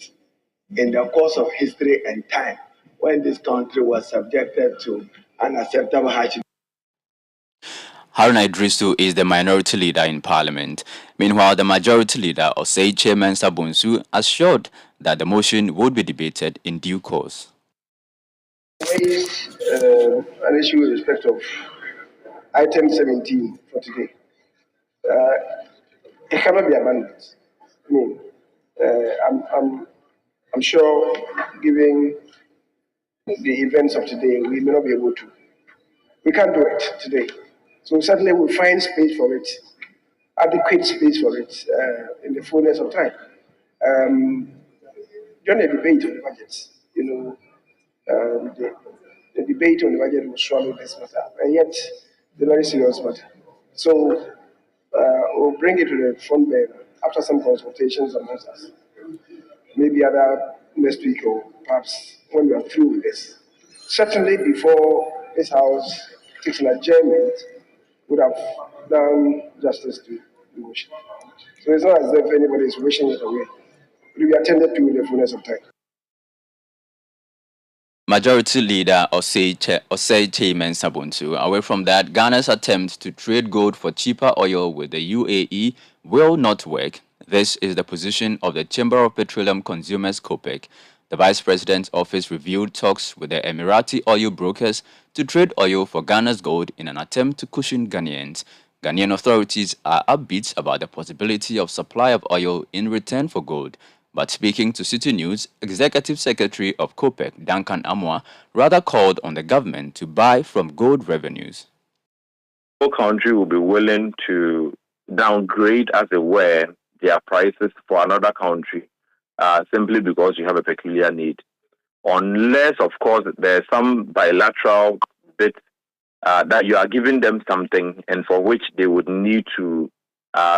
in the course of history and time when this country was subjected to unacceptable hardship. Haruna Idrisu is the minority leader in parliament. Meanwhile, the majority leader, Osei Chairman Sabunsu, assured that the motion would be debated in due course. Raised an issue with respect of item 17 for today. It cannot be abandoned. I mean, I'm sure, given the events of today, we may not be able to. We can't do it today. So certainly we'll find space for it, adequate space for it in the fullness of time. During the debate on the budget, the debate on the budget will swallow this matter, and yet the very serious matter. So we'll bring it to the front burner after some consultations amongst us. Maybe other next week, or perhaps when we are through with this. Certainly before this House takes an adjournment, would have done justice to the motion. So it's not as if anybody is wishing it away. It will be attended to in the fullness of time. Majority Leader Osei Chairman Sabunsu. Away from that, Ghana's attempt to trade gold for cheaper oil with the UAE will not work. This is the position of the Chamber of Petroleum Consumers (COPEC). The Vice President's office reviewed talks with the Emirati oil brokers to trade oil for Ghana's gold in an attempt to cushion Ghanaians. Ghanaian authorities are upbeat about the possibility of supply of oil in return for gold. But speaking to Citi News, Executive Secretary of COPEC, Duncan Amoah, rather called on the government to buy from gold revenues. No country will be willing to downgrade, as it were, their prices for another country simply because you have a peculiar need. Unless, of course, there's some bilateral bit that you are giving them something and for which they would need to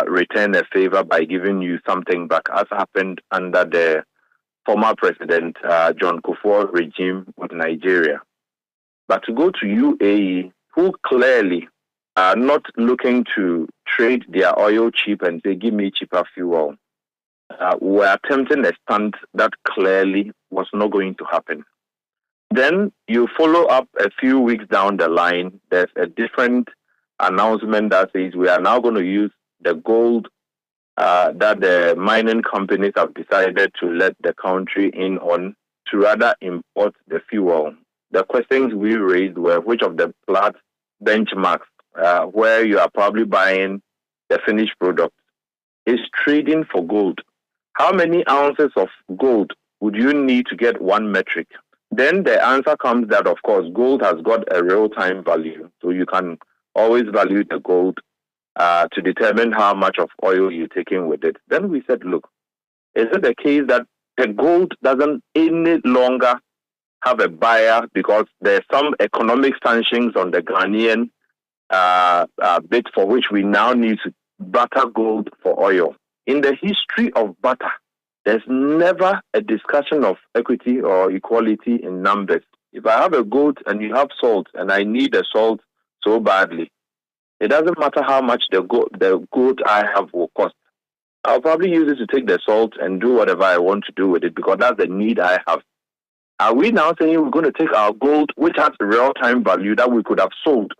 return a favor by giving you something back, as happened under the former president John Kufuor regime with Nigeria. But to go to UAE, who clearly are not looking to trade their oil cheap and say, give me cheaper fuel, were attempting a stunt that clearly was not going to happen. Then you follow up a few weeks down the line, there's a different announcement that says we are now going to use the gold that the mining companies have decided to let the country in on to rather import the fuel. The questions we raised were which of the Platts benchmarks where you are probably buying the finished product is trading for gold. How many ounces of gold would you need to get 1 metric? Then the answer comes that, of course, gold has got a real-time value. So you can always value the gold to determine how much of oil you're taking with it. Then we said, look, is it the case that the gold doesn't any longer have a buyer because there's some economic sanctions on the Ghanaian bit for which we now need to butter gold for oil? In the history of butter, there's never a discussion of equity or equality in numbers. If I have a goat and you have salt and I need the salt so badly, it doesn't matter how much the goat I have will cost. I'll probably use it to take the salt and do whatever I want to do with it because that's the need I have. Are we now saying we're going to take our gold, which has a real-time value that we could have sold,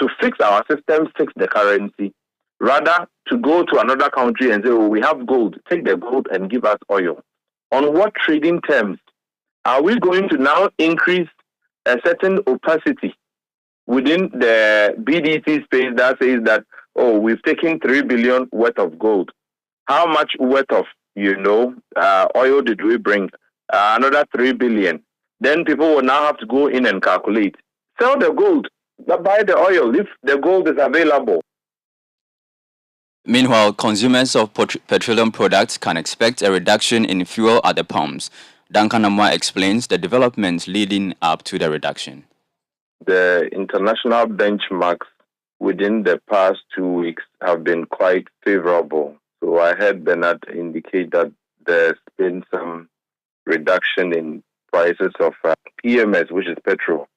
to fix our system, fix the currency, rather to go to another country and say, oh, we have gold, take the gold and give us oil? On what trading terms? Are we going to now increase a certain opacity within the BDC space that says that, oh, we've taken 3 billion worth of gold. How much worth of, oil did we bring? Another 3 billion. Then people will now have to go in and calculate. Sell the gold, but buy the oil if the gold is available. Meanwhile, consumers of petroleum products can expect a reduction in fuel at the pumps. Duncan Amwa explains the developments leading up to the reduction. The international benchmarks within the past 2 weeks have been quite favorable. So I heard Bernard indicate that there's been some reduction in prices of PMS, which is petrol,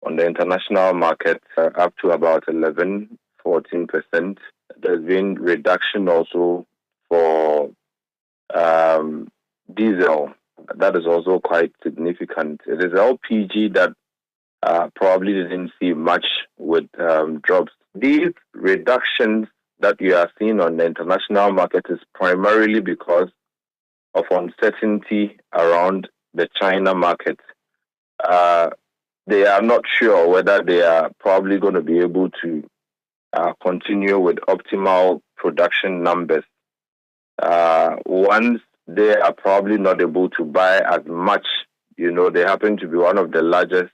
on the international market up to about 11-14%. There's been reduction also for diesel. That is also quite significant. It is LPG that probably didn't see much with drops. These reductions that you are seeing on the international market is primarily because of uncertainty around the China market. They are not sure whether they are probably going to be able to continue with optimal production numbers. Once they are probably not able to buy as much, they happen to be one of the largest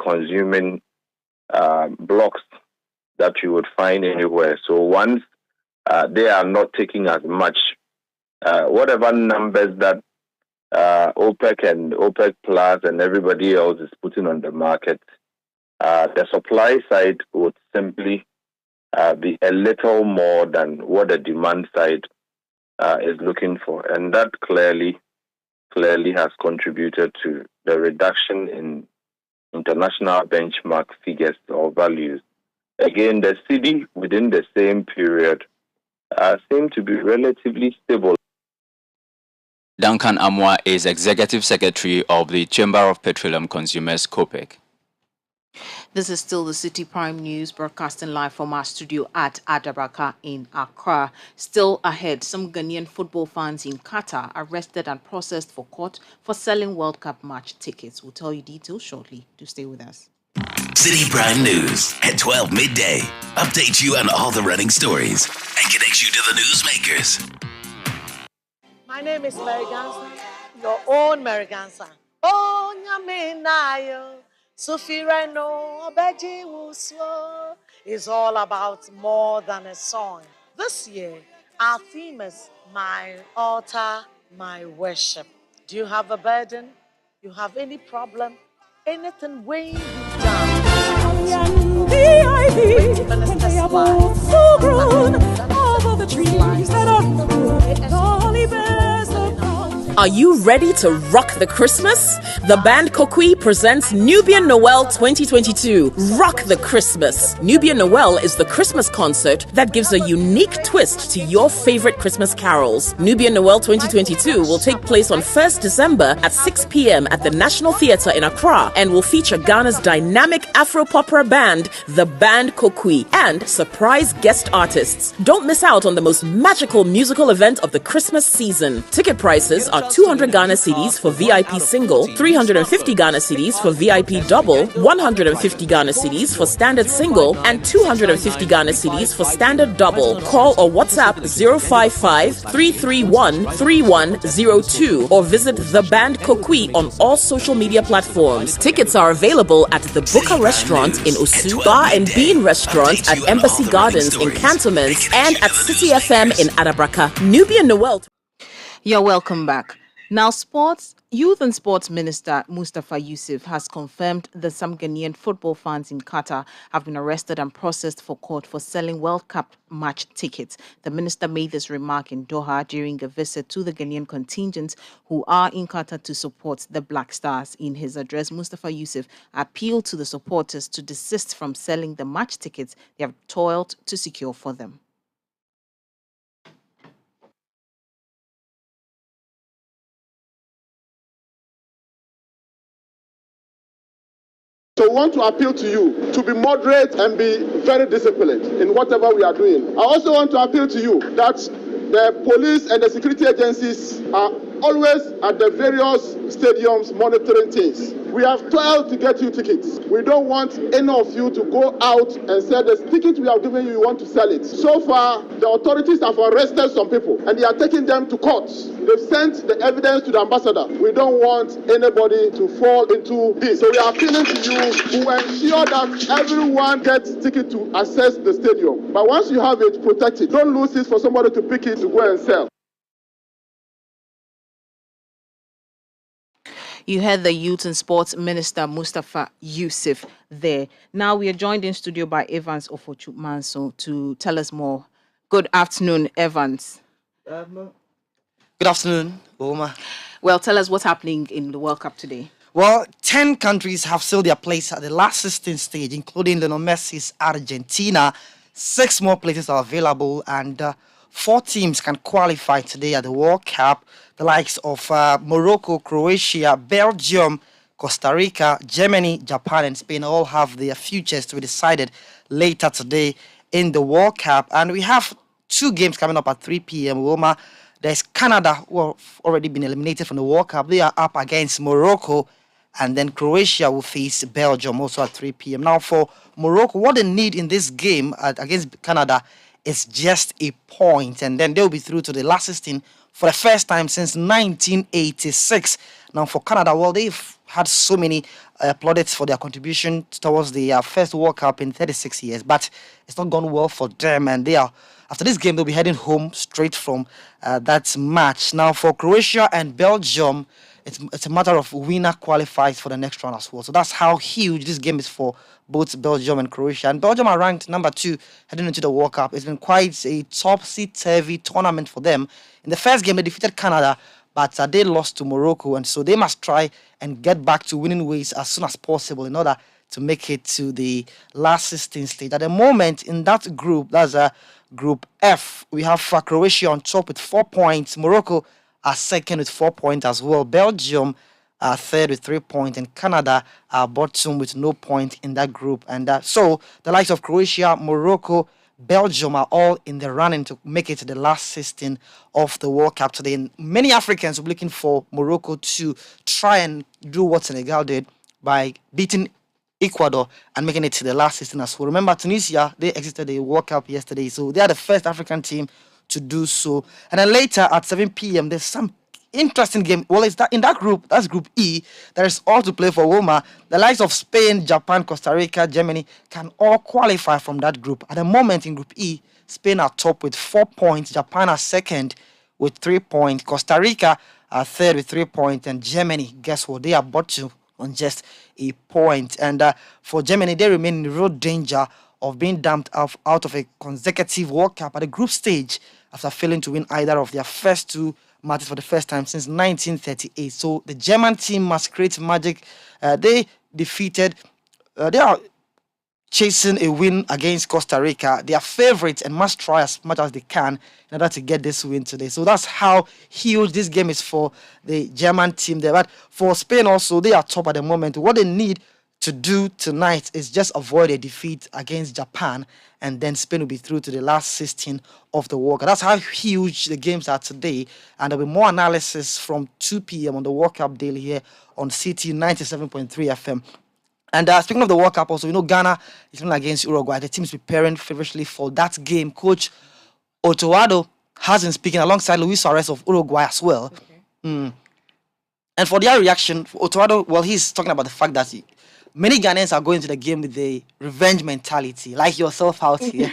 consuming blocks that you would find anywhere. So once they are not taking as much, whatever numbers that OPEC and OPEC Plus and everybody else is putting on the market, the supply side would simply be a little more than what the demand side is looking for. And that clearly has contributed to the reduction in international benchmark figures or values. Again, the cedi within the same period seem to be relatively stable. Duncan Amwa is Executive Secretary of the Chamber of Petroleum Consumers, COPEC. This is still the Citi Prime News, broadcasting live from our studio at Adabraka in Accra. Still ahead, some Ghanaian football fans in Qatar arrested and processed for court for selling World Cup match tickets. We'll tell you details shortly. Do stay with us. Citi Prime News at 12 midday. Update you on all the running stories and connect you to the newsmakers. My name is Mary Gansa, your own Mary Gansa. Oh, Nyaminayo. Sufireno Obeji Wuswo is all about more than a song. This year, our theme is My Altar, My Worship. Do you have a burden? You have any problem? Anything weighing you down? Are you ready to rock the Christmas? The band Kokui presents Nubian Noel 2022. Rock the Christmas. Nubian Noel is the Christmas concert that gives a unique twist to your favorite Christmas carols. Nubian Noel 2022 will take place on 1st December at 6 p.m. at the National Theatre in Accra and will feature Ghana's dynamic Afro-popera band, the band Kokui, and surprise guest artists. Don't miss out on the most magical musical event of the Christmas season. Ticket prices are 200 Ghana cedis for VIP single, 350 Ghana cedis for VIP double, 150 Ghana cedis for standard single, and 250 Ghana cedis for standard double. Call or WhatsApp 055-331-3102 or visit The Band Kokui on all social media platforms. Tickets are available at the Booker Restaurant in Osu, Bar and Bean Restaurant at Embassy Gardens in Cantonments, and at City FM in Adabraka. Nubian Noel. You're welcome back. Now, Youth and Sports Minister Mustafa Yusuf has confirmed that some Ghanaian football fans in Qatar have been arrested and processed for court for selling World Cup match tickets. The minister made this remark in Doha during a visit to the Ghanaian contingents who are in Qatar to support the Black Stars. In his address, Mustafa Yusuf appealed to the supporters to desist from selling the match tickets they have toiled to secure for them. So we want to appeal to you to be moderate and be very disciplined in whatever we are doing. I also want to appeal to you that the police and the security agencies are always at the various stadiums monitoring things. We have toiled to get you tickets. We don't want any of you to go out and say the ticket we have given you, you want to sell it. So far, the authorities have arrested some people and they are taking them to court. They've sent the evidence to the ambassador. We don't want anybody to fall into this. So we are appealing to you to ensure that everyone gets ticket to access the stadium. But once you have it, protect it. Don't lose it for somebody to pick it to go and sell. You heard the Youth and Sports Minister Mustafa Yusuf there. Now we are joined in studio by Evans Ofochu-Manso to tell us more. Good afternoon, Evans. Good afternoon, Oma. Well, tell us what's happening in the World Cup today. Well, 10 countries have sealed their place at the last 16 stage, including Lionel Messi's Argentina. 6 more places are available, and 4 teams can qualify today at the World Cup. The likes of Morocco, Croatia, Belgium, Costa Rica, Germany, Japan, and Spain all have their futures to be decided later today in the World Cup. And we have 2 games coming up at 3 p.m. Wilma. There's Canada, who have already been eliminated from the World Cup. They are up against Morocco. And then Croatia will face Belgium also at 3 p.m. Now, for Morocco, what they need in this game against Canada is just a point. And then they'll be through to the last 16 for the first time since 1986. Now, for Canada, well, they've had so many plaudits for their contribution towards the first World Cup in 36 years. But it's not gone well for them. And they are, after this game, they'll be heading home straight from that match. Now, for Croatia and Belgium, it's a matter of winner qualifies for the next round as well. So that's how huge this game is for both Belgium and Croatia. And Belgium are ranked number 2 heading into the World Cup. It's been quite a topsy-turvy tournament for them. In the first game, they defeated Canada, but they lost to Morocco. And so they must try and get back to winning ways as soon as possible in order to make it to the last 16 stage. At the moment, in that group, that's Group F, we have Croatia on top with 4 points. Morocco are second with 4 points as well. Belgium are third with 3 points, and Canada are bottom with no point in that group. And so the likes of Croatia, Morocco, Belgium are all in the running to make it to the last 16 of the World Cup today. And many Africans will be looking for Morocco to try and do what Senegal did by beating Ecuador and making it to the last 16 as well. Remember, Tunisia, they exited the World Cup yesterday, so they are the first African team to do so. And then later at 7 p.m., there's some interesting game. Well, it's that in that group, that's Group E, there is all to play for Woma. The likes of Spain, Japan, Costa Rica, Germany can all qualify from that group. At the moment in Group E, Spain are top with 4 points, Japan are second with 3 points, Costa Rica are third with 3 points, and Germany, guess what? They are bottom on just a point. And for Germany, they remain in real danger of being dumped out of a consecutive World Cup at the group stage after failing to win either of their first two matches for the first time since 1938. So the German team must create magic. They are chasing a win against Costa Rica. They are favorites and must try as much as they can in order to get this win today. So that's how huge this game is for the German team there. But for Spain also, they are top at the moment. What they need to do tonight is just avoid a defeat against Japan, and then Spain will be through to the last 16 of the World Cup. That's how huge the games are today, and there'll be more analysis from 2 p.m. on the World Cup Daily here on Citi 97.3 FM. And speaking of the World Cup also, Ghana is playing against Uruguay. The team is preparing feverishly for that game. Coach Otoado has been speaking alongside Luis Suarez of Uruguay as well. Okay. And for their reaction, Otoado, well, he's talking about the fact that many Ghanaians are going to the game with the revenge mentality, like yourself out here.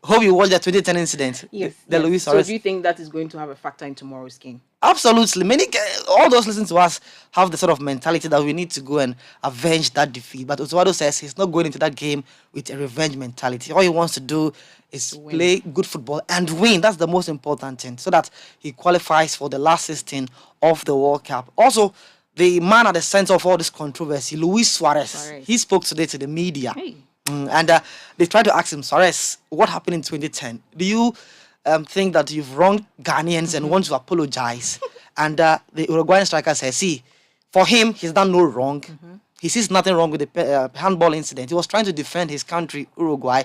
Hope you watched the 2010 incident. Yes. Luis So Suarez. do you think that is going to have a factor in tomorrow's game? Absolutely. All those listening to us have the sort of mentality that we need to go and avenge that defeat. But Otuado says he's not going into that game with a revenge mentality. All he wants to do is play good football and win. That's the most important thing, so that he qualifies for the last 16 of the World Cup. Also, the man at the center of all this controversy, Luis Suarez, he spoke today to the media. Hey. And they tried to ask him, Suarez, what happened in 2010? Do you think that you've wronged Ghanaians and want to apologize? And the Uruguayan striker says, see, for him, he's done no wrong. He sees nothing wrong with the handball incident. He was trying to defend his country, Uruguay.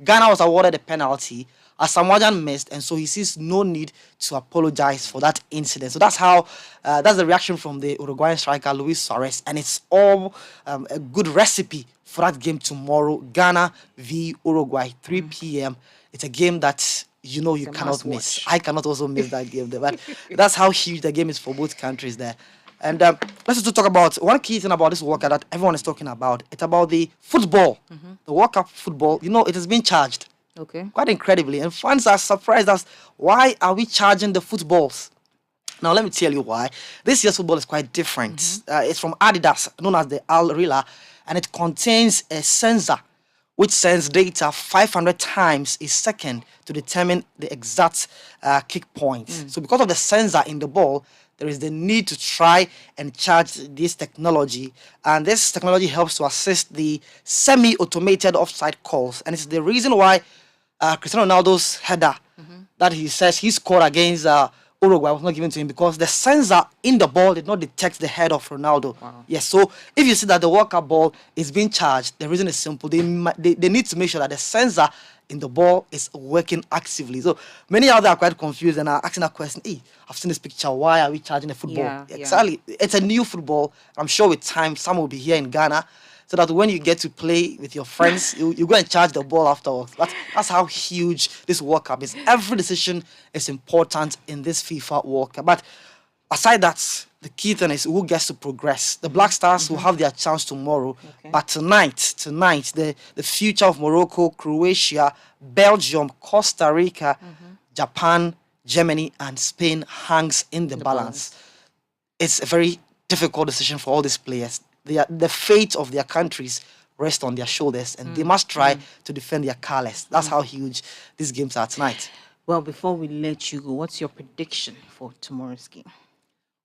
Ghana was awarded a penalty. Asamoah missed, and so he sees no need to apologize for that incident. So that's the reaction from the Uruguayan striker, Luis Suarez. And it's all a good recipe for that game tomorrow, Ghana v Uruguay, 3 p.m. It's a game that you cannot miss. I cannot also miss that game there. But that's how huge the game is for both countries there. And let's also talk about one key thing about this World Cup that everyone is talking about. It's about the football. The World Cup football, it has been charged. Okay. Quite incredibly. And fans are surprised as why are we charging the footballs? Now, let me tell you why. This year's football is quite different. It's from Adidas, known as the Al Rila, and it contains a sensor which sends data 500 times a second to determine the exact kick point. So because of the sensor in the ball, there is the need to try and charge this technology. And this technology helps to assist the semi-automated offside calls. And it's the reason why Cristiano Ronaldo's header that he says he scored against Uruguay was not given to him, because the sensor in the ball did not detect the head of Ronaldo. Yes, so if you see that the World Cup ball is being charged, the reason is simple. They need to make sure that the sensor in the ball is working actively. So many out there are quite confused and are asking that question, hey, I've seen this picture, why are we charging the football? Yeah, exactly. It's a new football. I'm sure with time, some will be here in Ghana, so that when you get to play with your friends, you go and charge the ball afterwards. That's how huge this World Cup is. Every decision is important in this FIFA World Cup. But aside that, the key thing is who gets to progress. The Black Stars will have their chance tomorrow. Okay. But tonight, the future of Morocco, Croatia, Belgium, Costa Rica, Japan, Germany, and Spain hangs in the balance. It's a very difficult decision for all these players. The fate of their countries rest on their shoulders, and they must try to defend their colours. That's how huge these games are tonight. Well, before we let you go, what's your prediction for tomorrow's game?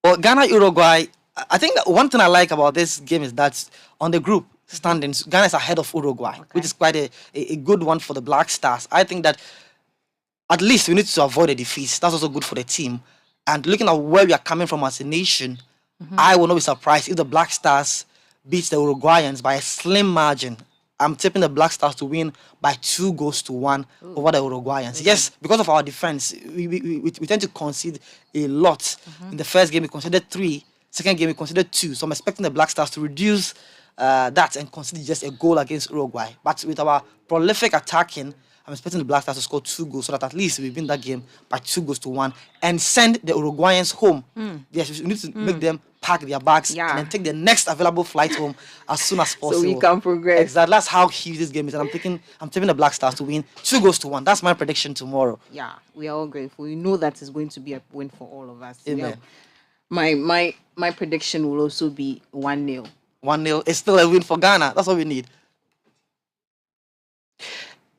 Well, Ghana-Uruguay, I think that one thing I like about this game is that on the group standings, Ghana is ahead of Uruguay, which is quite a good one for the Black Stars. I think that at least we need to avoid a defeat. That's also good for the team. And looking at where we are coming from as a nation, I will not be surprised if the Black Stars beats the Uruguayans by a slim margin. I'm tipping the Black Stars to win by 2-1 over the Uruguayans. Yes, because of our defense, we tend to concede a lot. In the first game, we conceded 3. Second game, we conceded 2. So I'm expecting the Black Stars to reduce that and concede just a goal against Uruguay. But with our prolific attacking, I'm expecting the Black Stars to score 2 goals so that at least we win that game by 2-1 and send the Uruguayans home. Yes, we need to make them pack their bags and then take the next available flight home as soon as possible. So we can progress. Exactly. That's how huge this game is. And I'm taking the Black Stars to win 2-1. That's my prediction tomorrow. Yeah, we are all grateful. We know that it's going to be a win for all of us. Amen. Yeah. My prediction will also be 1-0. 1-0 is still a win for Ghana. That's what we need.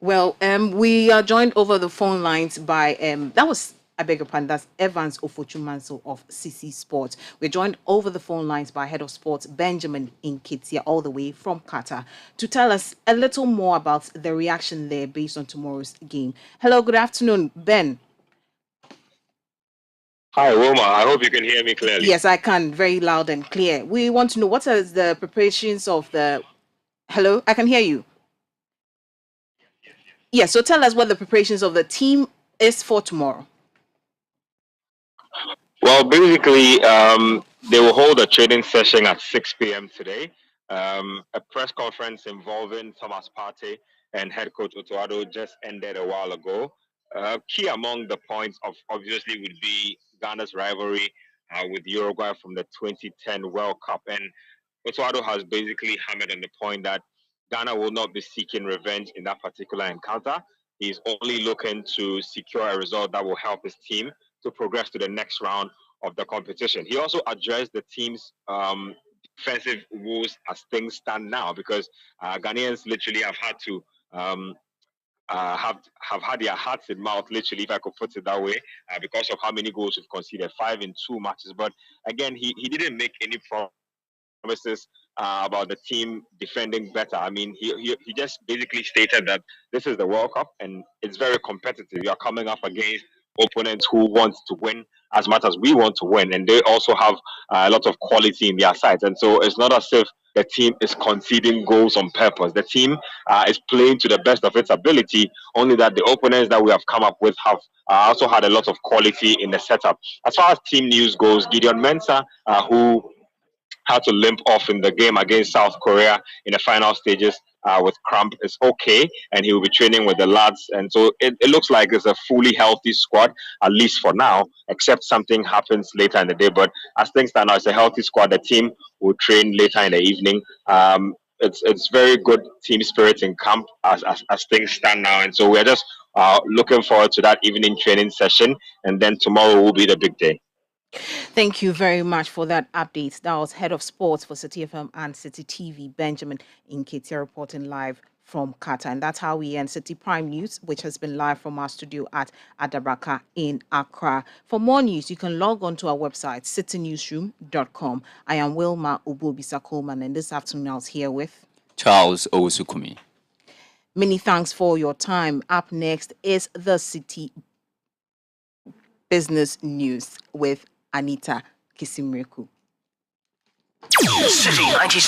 Well, we are joined over the phone lines by I beg your pardon, that's Evans Ofochumanso of CC Sports. We're joined over the phone lines by Head of Sports Benjamin Nketia, all the way from Qatar, to tell us a little more about the reaction there based on tomorrow's game. Hello, good afternoon, Ben. Hi, Wilma. I hope you can hear me clearly. Yes, I can, very loud and clear. We want to know what are the preparations of the... Hello, I can hear you. Yes, so tell us what the preparations of the team is for tomorrow. Well, basically, they will hold a training session at 6 p.m. today. A press conference involving Thomas Partey and head coach Otoado just ended a while ago. Key among the points obviously would be Ghana's rivalry with Uruguay from the 2010 World Cup. And Otoado has basically hammered on the point that Ghana will not be seeking revenge in that particular encounter. He's only looking to secure a result that will help his team to progress to the next round of the competition. He also addressed the team's defensive woes as things stand now, because Ghanaians literally have had to have had their hearts in mouth, literally, if I could put it that way, because of how many goals we've conceded, 5 in 2 matches. But again, he didn't make any promises about the team defending better. I mean, he just basically stated that this is the World Cup and it's very competitive. You are coming up against opponents who want to win as much as we want to win, and they also have a lot of quality in their sides. And so it's not as if the team is conceding goals on purpose. The team is playing to the best of its ability, only that the opponents that we have come up with have also had a lot of quality in the setup. As far as team news goes, Gideon Mensah, who had to limp off in the game against South Korea in the final stages with cramp, is okay, and he will be training with the lads. And so it looks like it's a fully healthy squad, at least for now, except something happens later in the day. But as things stand now, it's a healthy squad. The team will train later in the evening. It's very good team spirit in camp as things stand now. And so we're just looking forward to that evening training session. And then tomorrow will be the big day. Thank you very much for that update. That was Head of Sports for Citi FM and Citi TV, Benjamin Nketia, reporting live from Qatar. And that's how we end Citi Prime News, which has been live from our studio at Adabraka in Accra. For more news, you can log on to our website, citynewsroom.com. I am Wilma Ubobisa Coleman, and this afternoon I was here with Charles Owusukumi. Many thanks for your time. Up next is the Citi Business News with Anita Kisimreku. City 97.